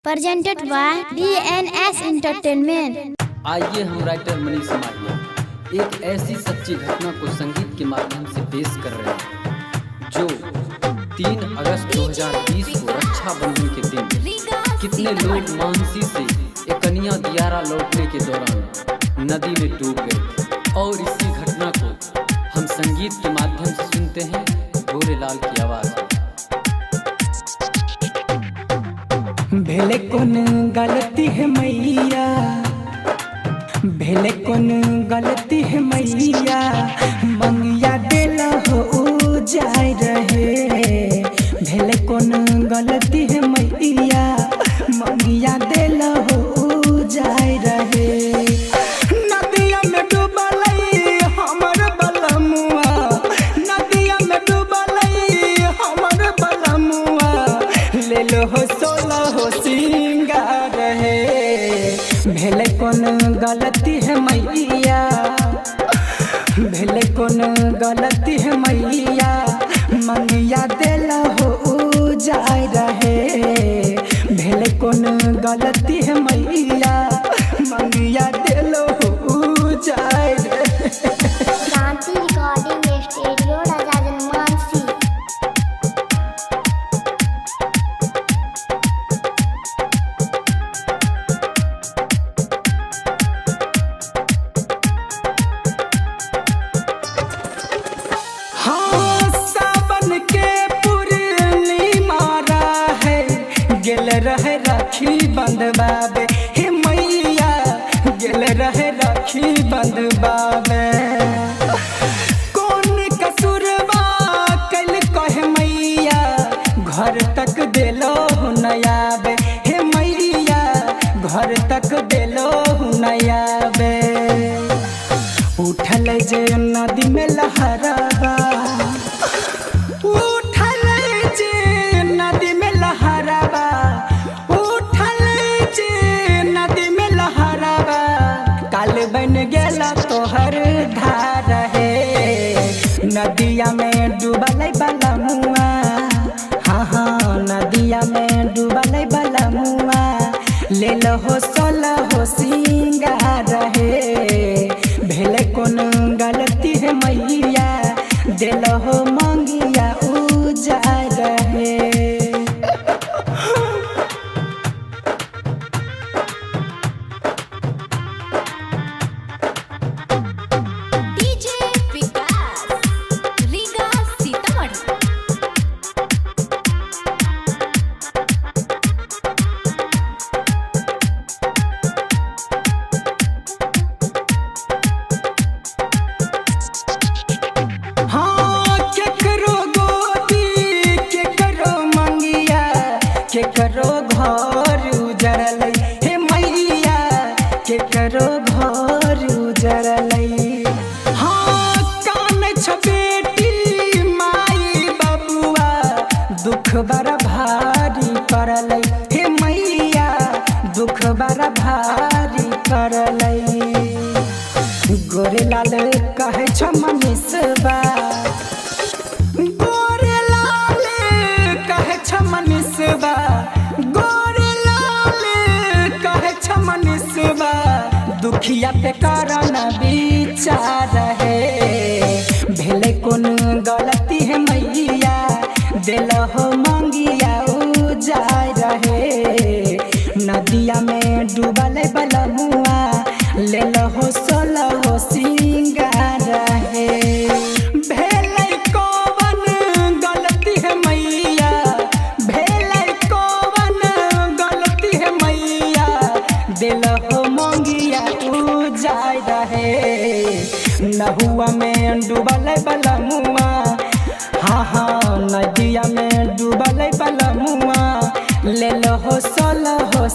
presented by DNS Entertainment। आइए हम writer Manish मारिया एक ऐसी सच्ची घटना को संगीत के माध्यम से पेश कर रहे हैं जो 3 अगस्त 2020 को रक्षाबंधन के दिन कितने लोग मानसी से एकनिया दियारा लौटने के दौरान नदी में डूब गए। और इसी घटना को हम संगीत के माध्यम से सुनते हैं गोरेलाल की आवाज़। भेले कौन गलती है मैया, भेले कौन गलती है मैया, मंगिया दिल हो जाए रहे। भेले कौन गलती है मैया, मंगिया दिल हो जाए रहे। नदिया में डूबल हमर बलमुआ, नदिया में डूबल हमर बलमुआ, ले लो हो हो सिंगार है। भेले कौन गलती है मैया, भेले कौन गलती है मैया, मंगिया दिल हो जाए रहे। भेले कौन गलती है मैया, मंगिया दिल हो जाए रहे। शांति रिकॉर्डिंग स्टूडियो राजा मानसी। रहे राखी बंधवावे हे मैया, गेल रहे राखी बंधवावे। कौन कसूरबा कल कहे मैया, घर तक दिलो नयाबे हे मैया, घर तक दिलो नयाबे। उठल जे नदी में लहराबा, उठल जे नदी में लहराबा, बन गेला तोहर धार है। नदिया में डूबल बलमुआ, हाँ हाँ नदिया में डूबल बलमुआ, ले लो हो हो सिंगार है। भेले कौन गलती है मैया, दिल हो मंगिया उजाड़ है। केकरो घर उजड़ल हे मैया, केकरो घर उजड़ल। हाँ कान छ बेटी माई बबुआ, दुख बड़ा भारी पड़ल हे मैया, दुख बड़ा भारी पड़ल। गोरेलाल कहे छ मनीषबा, गोरेलाल कहे छ मनीषबा, गोरेलाल कहे छ मनीषबा, दुखिया पे करना विचार है। भेले कौन गलती है मैया, दिल हो मंगिया उजाए रहे। नदिया में डूबल बलमुआ, ले लो हो हो सिंगार है। भेले कौन गलती है मैया, भेले कौन गलती है मैया, दिल हो मंगिया उजाए रहे। नहुआ में डूबल बलमुआ, हाँ हाँ नदिया में डूबल बलमुआ, ले लो हो हो